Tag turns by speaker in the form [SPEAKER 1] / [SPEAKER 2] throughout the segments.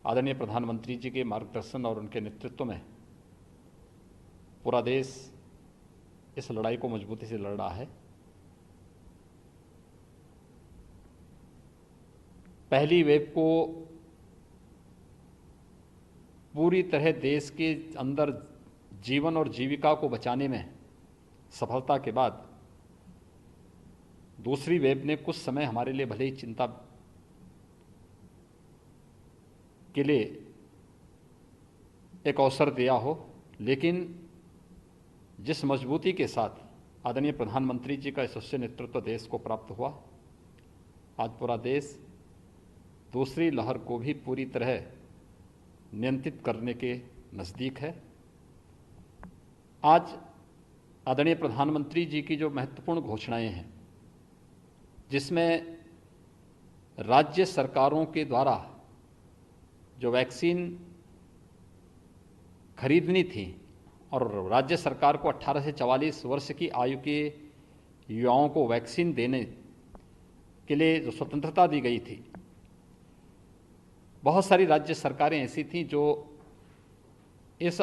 [SPEAKER 1] आदरणीय प्रधानमंत्री जी के मार्गदर्शन और उनके नेतृत्व में पूरा देश इस लड़ाई को मजबूती से लड़ रहा है। पहली वेव को पूरी तरह देश के अंदर जीवन और जीविका को बचाने में सफलता के बाद दूसरी वेव ने कुछ समय हमारे लिए भले ही चिंता के लिए एक अवसर दिया हो, लेकिन जिस मजबूती के साथ आदरणीय प्रधानमंत्री जी का यशस्वी नेतृत्व देश को प्राप्त हुआ, आज पूरा देश दूसरी लहर को भी पूरी तरह नियंत्रित करने के नज़दीक है। आज आदरणीय प्रधानमंत्री जी की जो महत्वपूर्ण घोषणाएं हैं, जिसमें राज्य सरकारों के द्वारा जो वैक्सीन खरीदनी थी और राज्य सरकार को 18 से 44 वर्ष की आयु के युवाओं को वैक्सीन देने के लिए जो स्वतंत्रता दी गई थी, बहुत सारी राज्य सरकारें ऐसी थीं जो इस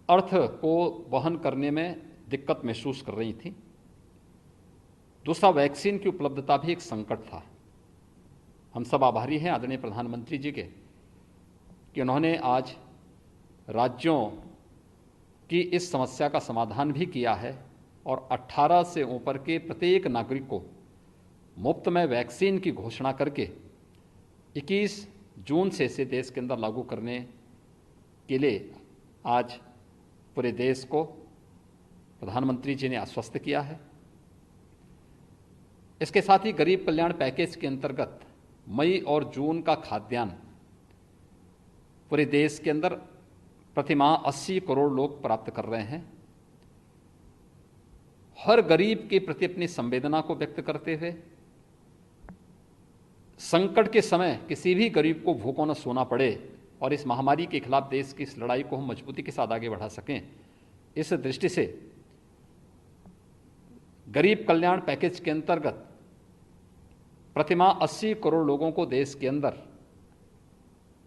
[SPEAKER 1] अर्थ को वहन करने में दिक्कत महसूस कर रही थीं। दूसरा, वैक्सीन की उपलब्धता भी एक संकट था। हम सब आभारी हैं आदरणीय प्रधानमंत्री जी के कि उन्होंने आज राज्यों की इस समस्या का समाधान भी किया है और 18 से ऊपर के प्रत्येक नागरिक को मुफ्त में वैक्सीन की घोषणा करके 21 जून से इसे देश के अंदर लागू करने के लिए आज पूरे देश को प्रधानमंत्री जी ने आश्वस्त किया है। इसके साथ ही गरीब कल्याण पैकेज के अंतर्गत मई और जून का खाद्यान्न पूरे देश के अंदर प्रतिमाह 80 करोड़ लोग प्राप्त कर रहे हैं। हर गरीब के प्रति अपनी संवेदना को व्यक्त करते हुए संकट के समय किसी भी गरीब को भूखों न सोना पड़े और इस महामारी के खिलाफ देश की इस लड़ाई को हम मजबूती के साथ आगे बढ़ा सकें, इस दृष्टि से गरीब कल्याण पैकेज के अंतर्गत प्रतिमाह 80 करोड़ लोगों को देश के अंदर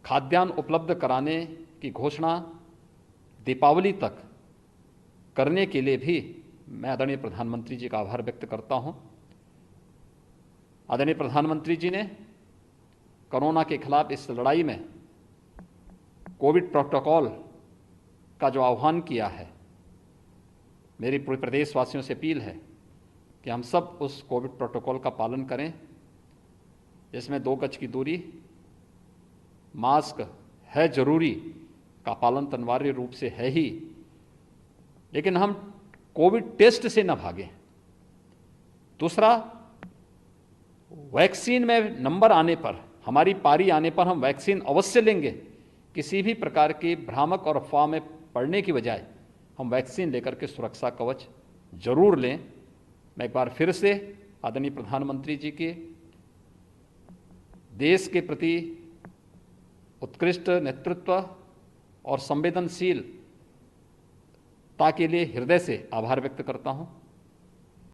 [SPEAKER 1] खाद्यान्न उपलब्ध कराने की घोषणा दीपावली तक करने के लिए भी मैं आदरणीय प्रधानमंत्री जी का आभार व्यक्त करता हूं। आदरणीय प्रधानमंत्री जी ने कोरोना के खिलाफ इस लड़ाई में कोविड प्रोटोकॉल का जो आह्वान किया है, मेरी पूरे प्रदेशवासियों से अपील है कि हम सब उस कोविड प्रोटोकॉल का पालन करें, जिसमें 2 गज की दूरी, मास्क है जरूरी का पालन तो अनिवार्य रूप से है ही, लेकिन हम कोविड टेस्ट से न भागें। दूसरा, वैक्सीन में नंबर आने पर, हमारी पारी आने पर हम वैक्सीन अवश्य लेंगे। किसी भी प्रकार की भ्रामक और अफवाह में पड़ने की बजाय हम वैक्सीन लेकर के सुरक्षा कवच जरूर लें। मैं एक बार फिर से आदरणीय प्रधानमंत्री जी के देश के प्रति उत्कृष्ट नेतृत्व और संवेदनशीलता के लिए हृदय से आभार व्यक्त करता हूं।